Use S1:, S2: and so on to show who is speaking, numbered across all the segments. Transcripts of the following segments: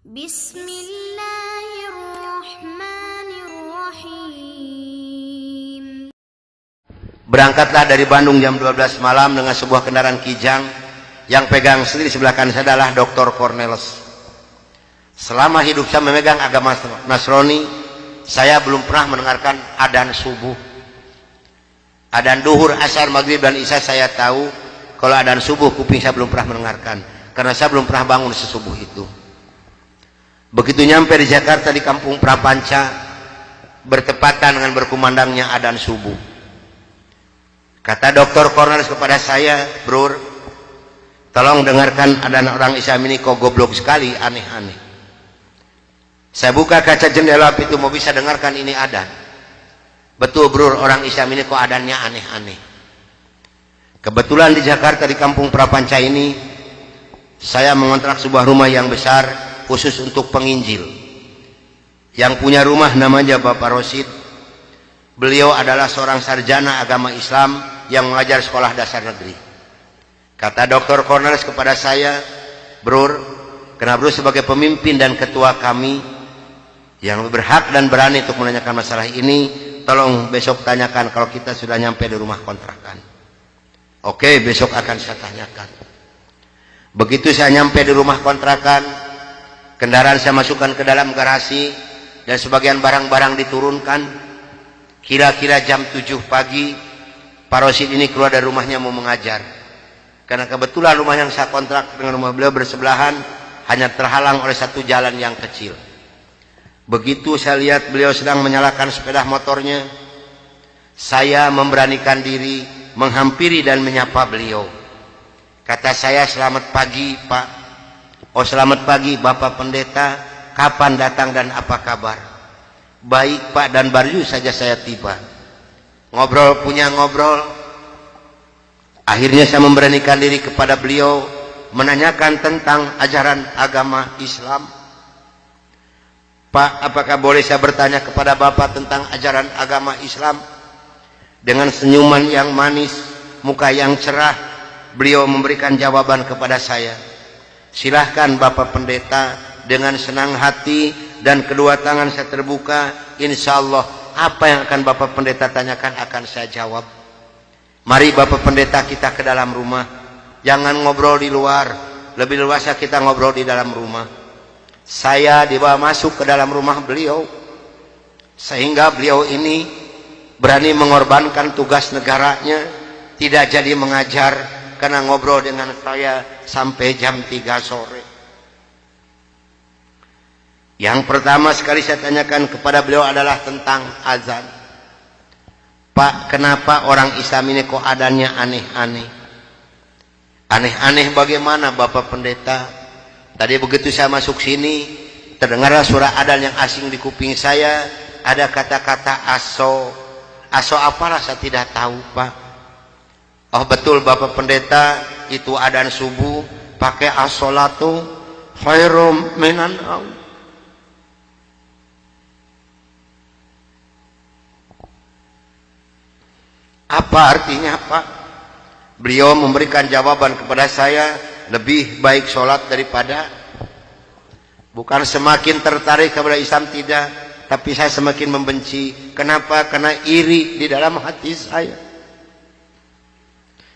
S1: Bismillahirrahmanirrahim.
S2: Berangkatlah dari Bandung jam 12 malam dengan sebuah kendaraan Kijang. Yang pegang sendiri sebelah kanan saya adalah Dr. Cornelis. Selama hidup saya memegang agama Nasrani, saya belum pernah mendengarkan adzan subuh. Adzan duhur, asar, maghrib, dan isya saya tahu. Kalau adzan subuh, kuping saya belum pernah mendengarkan. Karena saya belum pernah bangun sesubuh itu. Begitu nyampe di Jakarta di kampung Prapanca, bertepatan dengan berkumandangnya adzan subuh. Kata Dr. Cornelis kepada saya, "Bro, tolong dengarkan adzan orang Islam ini kok goblok sekali, aneh-aneh." Saya buka kaca jendela pintu, mau bisa dengarkan ini adzan. Betul bro, orang Islam ini kok adzannya aneh-aneh. Kebetulan di Jakarta di kampung Prapanca ini, saya mengontrak sebuah rumah yang besar khusus untuk penginjil. Yang punya rumah namanya Bapak Rosid. Beliau adalah seorang sarjana agama Islam yang mengajar sekolah dasar negeri. Kata Dr. Cornelis kepada saya, "Bro, karena bro sebagai pemimpin dan ketua kami yang berhak dan berani untuk menanyakan masalah ini, tolong besok tanyakan kalau kita sudah nyampe di rumah kontrakan." Oke, besok akan saya tanyakan. Begitu saya nyampe di rumah kontrakan, kendaraan saya masukkan ke dalam garasi dan sebagian barang-barang diturunkan. Kira-kira jam 7 pagi, Pak Rosid ini keluar dari rumahnya mau mengajar. Karena kebetulan rumah yang saya kontrak dengan rumah beliau bersebelahan, hanya terhalang oleh satu jalan yang kecil. Begitu saya lihat beliau sedang menyalakan sepeda motornya, saya memberanikan diri menghampiri dan menyapa beliau. Kata saya, "Selamat pagi Pak." "Oh selamat pagi Bapak Pendeta, kapan datang dan apa kabar?" "Baik Pak, dan baru saja saya tiba." Ngobrol punya ngobrol. Akhirnya saya memberanikan diri kepada beliau menanyakan tentang ajaran agama Islam. "Pak, apakah boleh saya bertanya kepada Bapak tentang ajaran agama Islam?" Dengan senyuman yang manis, muka yang cerah, beliau memberikan jawaban kepada saya. "Silahkan Bapak Pendeta." Dengan senang hati dan kedua tangan saya terbuka, insya Allah apa yang akan Bapak Pendeta tanyakan akan saya jawab. Mari Bapak Pendeta kita ke dalam rumah. Jangan ngobrol di luar, lebih luasnya kita ngobrol di dalam rumah. Saya dibawa masuk ke dalam rumah beliau, sehingga beliau ini berani mengorbankan tugas negaranya, tidak jadi mengajar karena ngobrol dengan saya sampai jam 3 sore. Yang pertama sekali saya tanyakan kepada beliau adalah tentang azan. "Pak, kenapa orang Islam ini kok adzannya aneh-aneh?" "Aneh-aneh bagaimana Bapak Pendeta?" Tadi begitu saya masuk sini, terdengarlah suara adzan yang asing di kuping saya. Ada kata-kata aso. Aso apalah saya tidak tahu Pak. "Oh betul Bapak Pendeta, itu adzan subuh pakai as-sholatu khairum minan naum." Apa artinya Pak? Beliau memberikan jawaban kepada saya, lebih baik sholat daripada. Bukan semakin tertarik kepada Islam, tidak, tapi saya semakin membenci. Kenapa? Karena iri di dalam hati saya.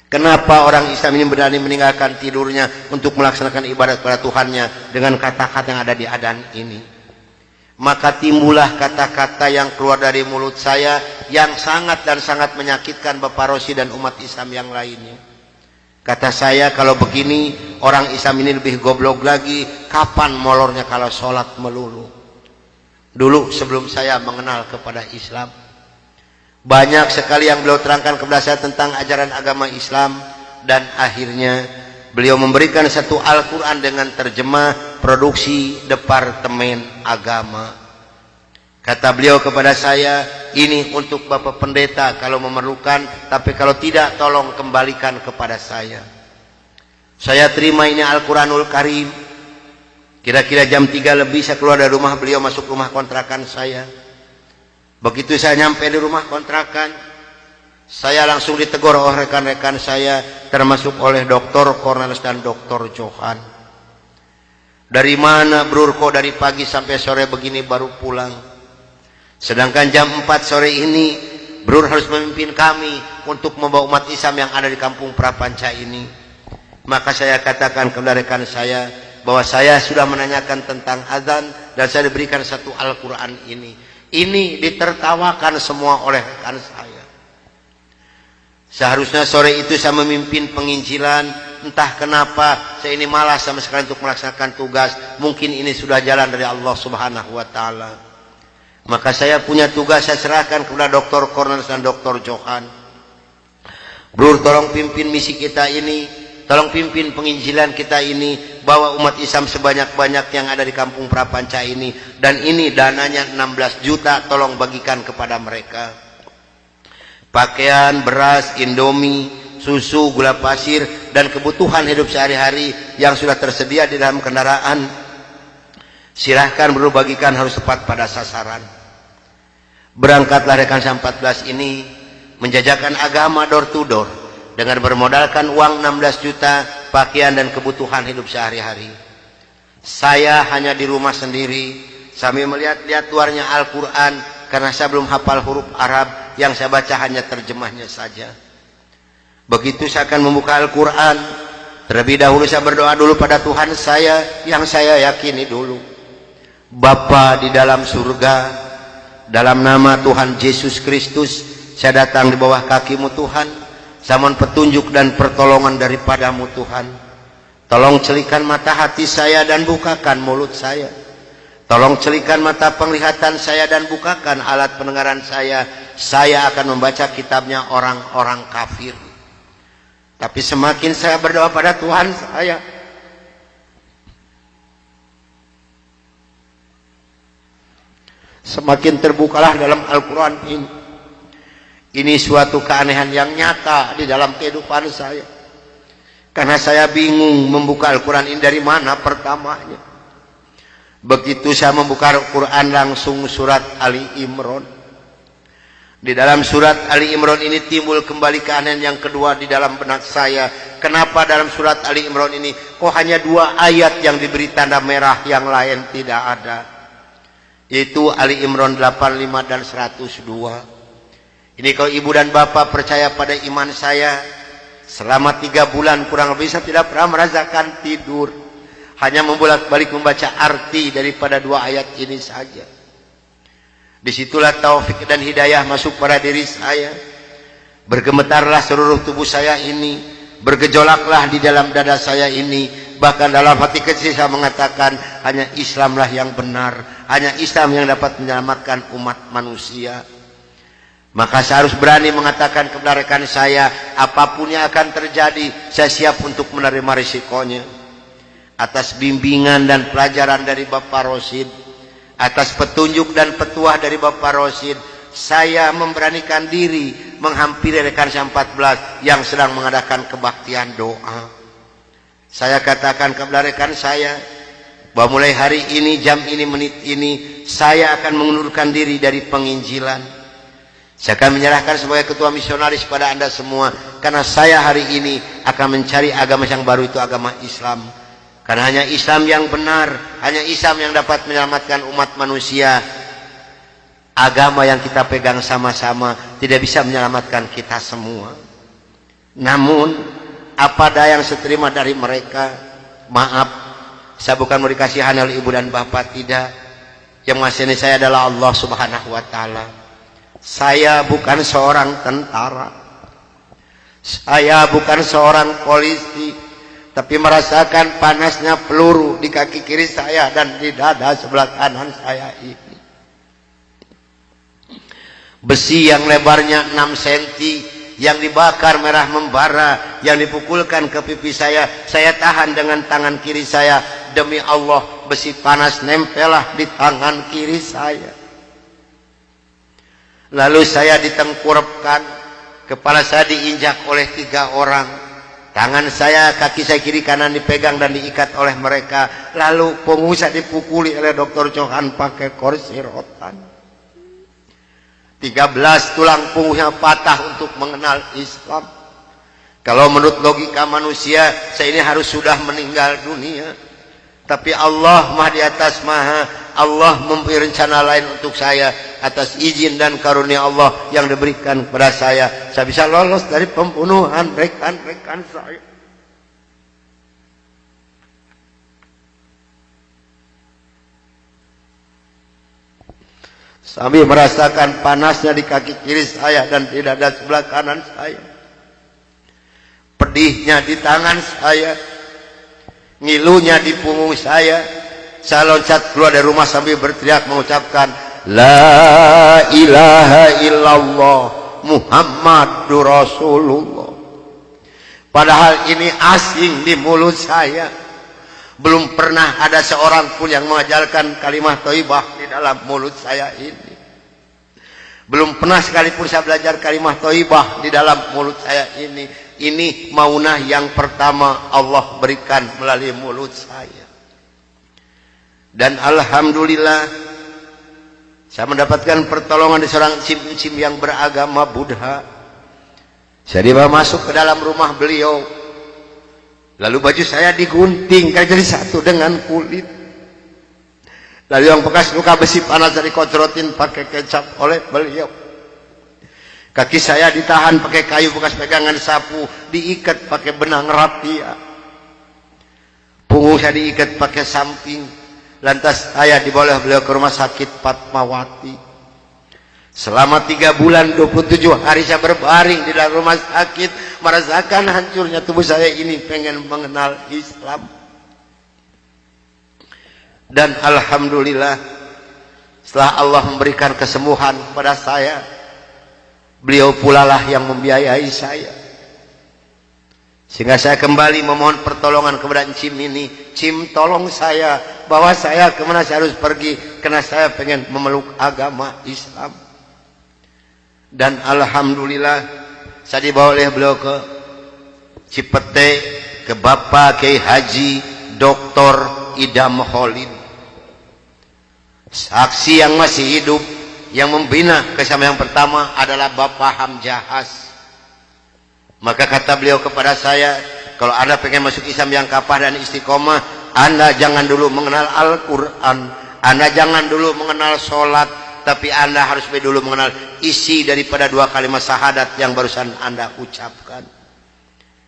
S2: Kenapa orang Islam ini berani meninggalkan tidurnya untuk melaksanakan ibadat kepada Tuhannya dengan kata-kata yang ada di adzan ini? Maka timbullah kata-kata yang keluar dari mulut saya yang sangat dan sangat menyakitkan Bapak Rosid dan umat Islam yang lainnya. Kata saya, kalau begini orang Islam ini lebih goblok lagi. Kapan molornya kalau sholat melulu? Dulu sebelum saya mengenal kepada Islam, banyak sekali yang beliau terangkan kepada saya tentang ajaran agama Islam. Dan akhirnya beliau memberikan satu Al-Quran dengan terjemah produksi Departemen Agama. Kata beliau kepada saya, "Ini untuk Bapak Pendeta kalau memerlukan, tapi kalau tidak tolong kembalikan kepada saya." Saya terima ini Al-Quranul Karim. Kira-kira jam 3 lebih saya keluar dari rumah beliau, masuk rumah kontrakan saya. Begitu saya nyampe di rumah kontrakan, saya langsung ditegur oleh rekan-rekan saya, termasuk oleh Dr. Cornelis dan Dr. Johan. Dari mana Bro kok dari pagi sampai sore begini baru pulang? Sedangkan jam 4 sore ini Bro harus memimpin kami untuk membawa umat Islam yang ada di kampung Prapanca ini. Maka saya katakan kepada rekan saya bahwa saya sudah menanyakan tentang azan dan saya diberikan satu Al-Quran ini. Ini ditertawakan semua oleh rekan saya. Seharusnya sore itu saya memimpin penginjilan, entah kenapa saya ini malas sama sekali untuk melaksanakan tugas. Mungkin ini sudah jalan dari Allah Subhanahu wa taala. Maka saya punya tugas, saya serahkan kepada Dr. Cornelius dan Dr. Johan. Bro, tolong pimpin misi kita ini, tolong pimpin penginjilan kita ini, bawa umat Islam sebanyak-banyak yang ada di kampung Prapanca ini. Dan ini dananya 16 juta, tolong bagikan kepada mereka. Pakaian, beras, indomie, susu, gula pasir, dan kebutuhan hidup sehari-hari yang sudah tersedia di dalam kendaraan. Silahkan Bro bagikan, harus tepat pada sasaran. Berangkatlah rekan saya 14 ini menjajakan agama door to door dengan bermodalkan uang 16 juta, pakaian dan kebutuhan hidup sehari-hari. Saya hanya di rumah sendiri sambil melihat-lihat luarnya Al-Quran karena saya belum hafal huruf Arab. Yang saya baca hanya terjemahnya saja. Begitu saya akan membuka Al-Quran, terlebih dahulu saya berdoa dulu pada Tuhan saya yang saya yakini dulu. Bapa di dalam surga, dalam nama Tuhan Yesus Kristus, saya datang di bawah kakimu Tuhan. Saya mohon petunjuk dan pertolongan daripadamu Tuhan. Tolong celikan mata hati saya dan bukakan mulut saya. Tolong celikan mata penglihatan saya dan bukakan alat pendengaran saya. Saya akan membaca kitabnya orang-orang kafir. Tapi semakin saya berdoa pada Tuhan saya, semakin terbukalah dalam Al-Quran ini. Ini suatu keanehan yang nyata di dalam kehidupan saya. Karena saya bingung membuka Al-Quran ini dari mana pertamanya. Begitu saya membuka Al-Quran langsung surat Ali Imran. Di dalam surat Ali Imran ini timbul kembali keanehan yang kedua di dalam benak saya. Kenapa dalam surat Ali Imran ini kok hanya 2 ayat yang diberi tanda merah, yang lain tidak ada? Yaitu Ali Imran 85 dan 102. Ini kalau ibu dan bapak percaya pada iman saya, selama 3 bulan kurang lebih saya tidak pernah merasakan tidur. Hanya membolak-balik membaca arti daripada 2 ayat ini saja. Disitulah taufik dan hidayah masuk pada diri saya. Bergemetarlah seluruh tubuh saya ini, bergejolaklah di dalam dada saya ini. Bahkan dalam hati kecil saya mengatakan, hanya Islamlah yang benar, hanya Islam yang dapat menyelamatkan umat manusia. Maka saya harus berani mengatakan kepada rekan saya, apapun yang akan terjadi, saya siap untuk menerima risikonya. Atas bimbingan dan pelajaran dari Bapak Rosid, atas petunjuk dan petuah dari Bapak Rosid, saya memberanikan diri menghampiri rekan saya 14 yang sedang mengadakan kebaktian doa. Saya katakan kepada rekan saya bahwa mulai hari ini, jam ini, menit ini, saya akan mengundurkan diri dari penginjilan. Saya akan menyerahkan sebagai ketua misionaris pada Anda semua, karena saya hari ini akan mencari agama yang baru, itu agama Islam. Karena hanya Islam yang benar, hanya Islam yang dapat menyelamatkan umat manusia. Agama yang kita pegang sama-sama tidak bisa menyelamatkan kita semua. Namun apa daya yang saya terima dari mereka, maaf, saya bukan mau dikasihani oleh ibu dan bapak, tidak. Yang mengasihani saya adalah Allah Subhanahu wa taala. Saya bukan seorang tentara, saya bukan seorang polisi, tapi merasakan panasnya peluru di kaki kiri saya dan di dada sebelah kanan saya ini. Besi yang lebarnya 6 cm yang dibakar merah membara, yang dipukulkan ke pipi saya tahan dengan tangan kiri saya. Demi Allah, besi panas nempelah di tangan kiri saya. Lalu saya ditengkurapkan, kepala saya diinjak oleh 3 orang. Tangan saya, kaki saya kiri kanan dipegang dan diikat oleh mereka. Lalu punggung saya dipukuli oleh Dr. Johan pakai kursi rotan. 13 tulang punggungnya patah untuk mengenal Islam. Kalau menurut logika manusia, saya ini harus sudah meninggal dunia. Tapi Allah mah di atas maha. Allah memberi rencana lain untuk saya atas izin dan karunia Allah yang diberikan kepada saya. Saya bisa lolos dari pembunuhan rekan-rekan saya. Sambil merasakan panasnya di kaki kiri saya dan di dada sebelah kanan saya. Pedihnya di tangan saya. Ngilunya di punggung saya. Saya loncat keluar dari rumah sambil berteriak mengucapkan La ilaha illallah Muhammadur Rasulullah. Padahal ini asing di mulut saya. Belum pernah ada seorang pun yang mengajarkan kalimat thayyibah di dalam mulut saya ini. Belum pernah sekalipun saya belajar kalimat thayyibah di dalam mulut saya ini. Ini maunah yang pertama Allah berikan melalui mulut saya. Dan alhamdulillah saya mendapatkan pertolongan di seorang cim-cim yang beragama Buddha. Saya dibawa masuk ke dalam rumah beliau. Lalu baju saya digunting kayak jadi satu dengan kulit. Lalu yang bekas luka besi panas dari dikocrotin pakai kecap oleh beliau. Kaki saya ditahan pakai kayu bekas pegangan sapu, diikat pakai benang rapia. Punggung saya diikat pakai samping. Lantas saya dibawa beliau ke rumah sakit Fatmawati. Selama 3 bulan 27 hari saya berbaring di dalam rumah sakit, merasakan hancurnya tubuh saya ini, pengen mengenal Islam. Dan alhamdulillah setelah Allah memberikan kesembuhan kepada saya, beliau pula lah yang membiayai saya. Sehingga saya kembali memohon pertolongan kepada Cim ini. Cim, tolong saya, bawa saya kemana saya harus pergi, karena saya pengen memeluk agama Islam. Dan alhamdulillah saya dibawa oleh beliau ke Cipete, ke Bapak Kiai Haji Dr. Idam Khalid, saksi yang masih hidup. Yang membina kesama yang pertama adalah Bapak Hamjahas. Maka kata beliau kepada saya, kalau Anda pengen masuk Islam yang kapah dan istiqomah, Anda jangan dulu mengenal Al-Quran, Anda jangan dulu mengenal sholat, tapi Anda harus dulu mengenal isi daripada 2 kalimat syahadat yang barusan Anda ucapkan.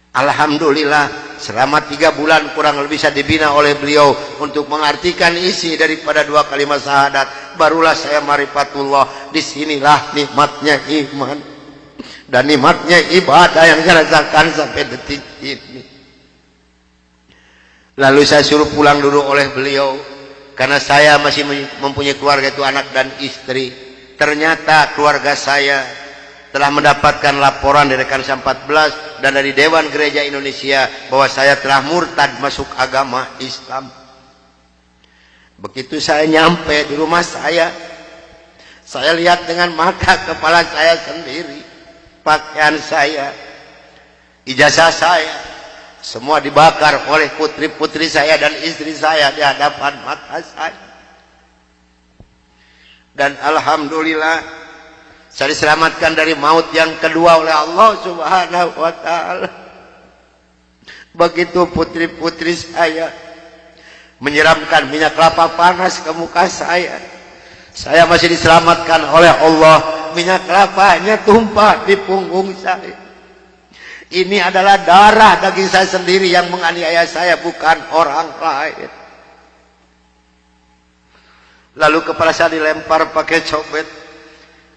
S2: Alhamdulillah selama 3 bulan kurang lebih saya dibina oleh beliau untuk mengartikan isi daripada 2 kalimat syahadat. Barulah saya marifatullah. Disinilah nikmatnya iman dan nikmatnya ibadah yang saya rasakan sampai detik ini. Lalu saya suruh pulang dulu oleh beliau, karena saya masih mempunyai keluarga, itu anak dan istri. Ternyata keluarga saya telah mendapatkan laporan dari Kansa 14 dan dari Dewan Gereja Indonesia bahwa saya telah murtad masuk agama Islam. Begitu saya nyampe di rumah saya lihat dengan mata kepala saya sendiri, pakaian saya, ijazah saya, semua dibakar oleh putri-putri saya dan istri saya di hadapan mata saya. Dan alhamdulillah saya diselamatkan dari maut yang kedua oleh Allah Subhanahu wa ta'ala. Begitu putri-putri saya menyiramkan minyak kelapa panas ke muka saya masih diselamatkan oleh Allah. Minyak kelapanya tumpah di punggung saya. Ini adalah darah daging saya sendiri yang menganiaya saya, bukan orang lain. Lalu kepala saya dilempar pakai copet,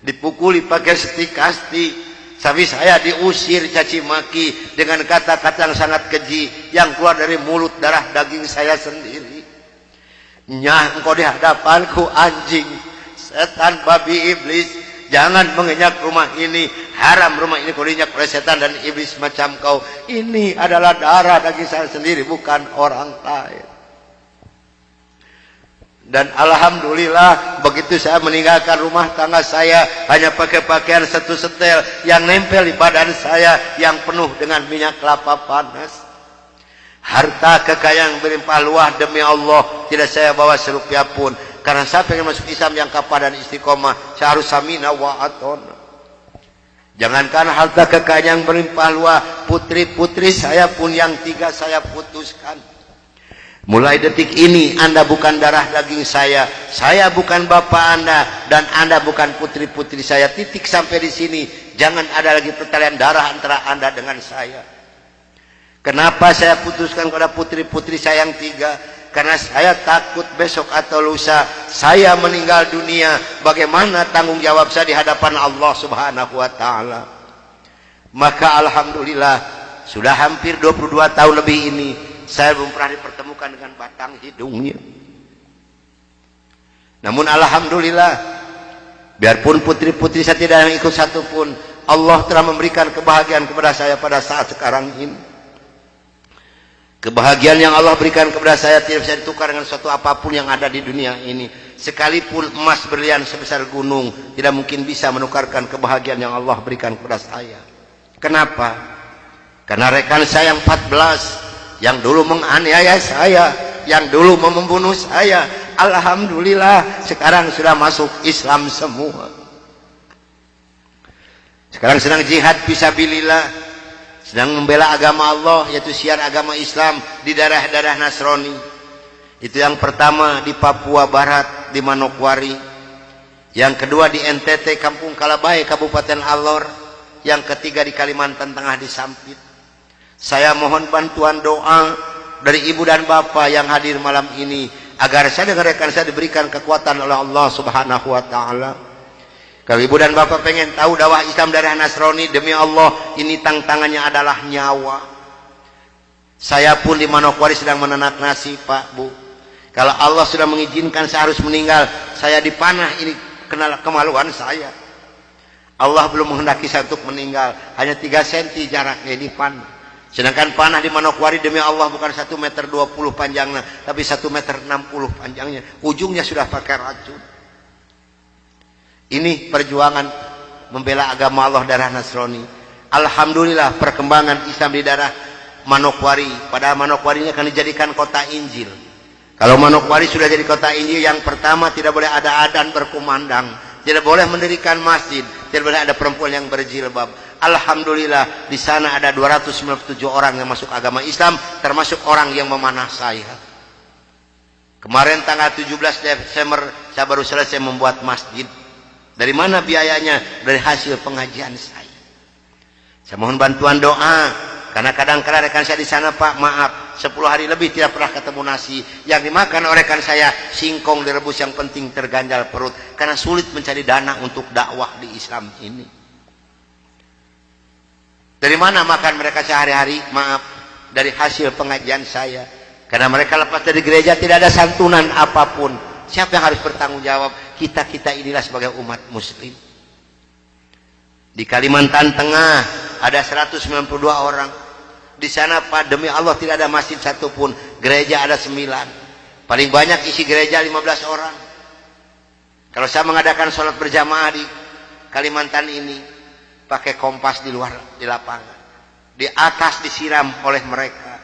S2: dipukuli pakai setikasti, sampai saya diusir caci maki dengan kata-kata yang sangat keji yang keluar dari mulut darah daging saya sendiri. Nyah, engkau di hadapanku anjing, setan, babi, iblis, jangan menginjak rumah ini, haram rumah ini kau diinjak oleh setan dan iblis macam kau. Ini adalah darah daging saya sendiri, bukan orang lain. Dan alhamdulillah begitu saya meninggalkan rumah tangga saya, hanya pakai pakaian satu setel yang nempel di badan saya yang penuh dengan minyak kelapa panas. Harta kekayaan berlimpah luah demi Allah tidak saya bawa serupiah pun, karena saya pengen masuk Islam yang kapah dan istiqomah. Saya harus samina wa atona. Jangankan harta kekayaan berlimpah luah, putri-putri saya pun yang 3 saya putuskan. Mulai detik ini Anda bukan darah daging saya bukan bapak Anda, dan Anda bukan putri-putri saya. Titik sampai di sini. Jangan ada lagi pertalian darah antara Anda dengan saya. Kenapa saya putuskan kepada putri-putri saya yang 3? Karena saya takut besok atau lusa saya meninggal dunia, bagaimana tanggung jawab saya di hadapan Allah Subhanahu wa taala. Maka alhamdulillah sudah hampir 22 tahun lebih ini saya belum pernah dipertemukan dengan batang hidungnya. Namun alhamdulillah, biarpun putri-putri saya tidak yang ikut satupun, Allah telah memberikan kebahagiaan kepada saya pada saat sekarang ini. Kebahagiaan yang Allah berikan kepada saya tidak bisa ditukar dengan suatu apapun yang ada di dunia ini. Sekalipun emas berlian sebesar gunung tidak mungkin bisa menukarkan kebahagiaan yang Allah berikan kepada saya. Kenapa? Karena rekan saya yang 14 yang dulu menganiaya saya, yang dulu membunuh saya, alhamdulillah sekarang sudah masuk Islam semua. Sekarang sedang jihad fisabilillah, sedang membela agama Allah, yaitu syiar agama Islam di daerah-daerah Nasrani. Itu yang pertama di Papua Barat di Manokwari, yang kedua di NTT Kampung Kalabai Kabupaten Alor, yang ketiga di Kalimantan Tengah di Sampit. Saya mohon bantuan doa dari ibu dan bapak yang hadir malam ini agar saya dengan rekan saya diberikan kekuatan oleh Allah Subhanahu wa taala. Kalau ibu dan bapak pengen tahu dakwah Islam dari Nasrani, demi Allah ini tantangannya adalah nyawa. Saya pun di Manokwari sedang menanak nasi, Pak, Bu. Kalau Allah sudah mengizinkan saya harus meninggal, saya dipanah, ini kenal kemaluan saya. Allah belum menghendaki saya untuk meninggal, hanya 3 cm jaraknya ini panah. Sedangkan panah di Manokwari demi Allah bukan 1,20 meter panjangnya, tapi 1,60 meter panjangnya. Ujungnya sudah pakai racun. Ini perjuangan membela agama Allah daerah Nasrani. Alhamdulillah perkembangan Islam di daerah Manokwari. Pada Manokwari ini akan dijadikan kota Injil. Kalau Manokwari sudah jadi kota Injil, yang pertama tidak boleh ada adzan berkumandang, tidak boleh mendirikan masjid, tidak boleh ada perempuan yang berjilbab. Alhamdulillah di sana ada 297 orang yang masuk agama Islam, termasuk orang yang memanah saya. Kemarin tanggal 17 Desember saya baru selesai membuat masjid. Dari mana biayanya? Dari hasil pengajian saya. Saya mohon bantuan doa, karena kadang-kadang rekan saya di sana, Pak, maaf, 10 hari lebih tidak pernah ketemu nasi. Yang dimakan oleh rekan saya singkong direbus, yang penting terganjal perut, karena sulit mencari dana untuk dakwah di Islam ini. Dari mana makan mereka sehari-hari? Maaf, dari hasil pengajian saya. Karena mereka lepas dari gereja tidak ada santunan apapun. Siapa yang harus bertanggung jawab? Kita-kita inilah sebagai umat muslim. Di Kalimantan Tengah ada 192 orang. Di sana, Pak, demi Allah tidak ada masjid satupun. Gereja ada 9. Paling banyak isi gereja 15 orang. Kalau saya mengadakan sholat berjamaah di Kalimantan ini, pakai kompas di luar, di lapangan, di atas disiram oleh mereka.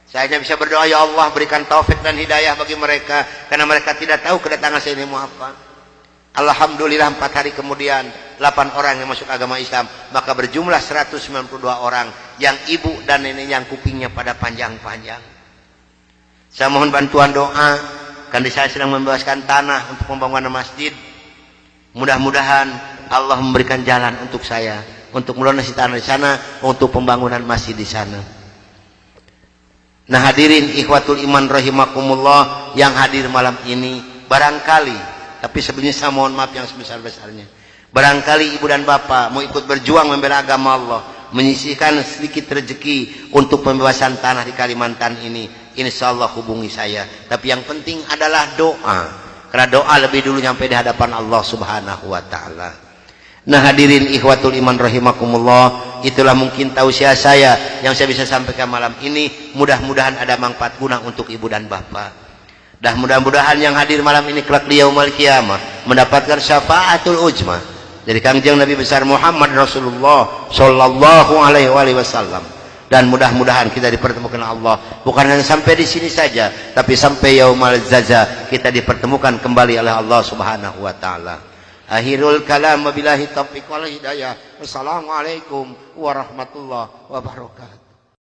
S2: Saya hanya bisa berdoa, ya Allah berikan taufik dan hidayah bagi mereka, karena mereka tidak tahu kedatangan saya ini mau apa. Alhamdulillah 4 hari kemudian 8 orang yang masuk agama Islam, maka berjumlah 192 orang yang ibu dan nenek yang kupingnya pada panjang-panjang. Saya mohon bantuan doa, karena saya sedang membebaskan tanah untuk pembangunan masjid. Mudah-mudahan Allah memberikan jalan untuk saya untuk melunasi tanah di sana, untuk pembangunan masjid di sana. Nah, hadirin ikhwatul iman rahimakumullah yang hadir malam ini, barangkali, tapi sebenarnya saya mohon maaf yang sebesar-besarnya, barangkali ibu dan bapak mau ikut berjuang membela agama Allah, menyisihkan sedikit rezeki untuk pembebasan tanah di Kalimantan ini, insya Allah hubungi saya. Tapi yang penting adalah doa, karena doa lebih dulu nyampe di hadapan Allah Subhanahu wa taala. Nah, hadirin ikhwatul iman rahimakumullah, itulah mungkin tausiah saya yang saya bisa sampaikan malam ini. Mudah-mudahan ada manfaat guna untuk ibu dan bapak. Dan mudah-mudahan yang hadir malam ini kelak di yaumul qiyamah mendapatkan syafaatul ujma dari Kangjeng Nabi besar Muhammad Rasulullah sallallahu alaihi wasallam. Dan mudah-mudahan kita dipertemukan Allah bukan hanya sampai di sini saja, tapi sampai yaumul jaza kita dipertemukan kembali oleh Allah Subhanahu wa taala. Akhirul kalam, wabillahi taufiq wal hidayah. Wassalamualaikum warahmatullahi wabarakatuh.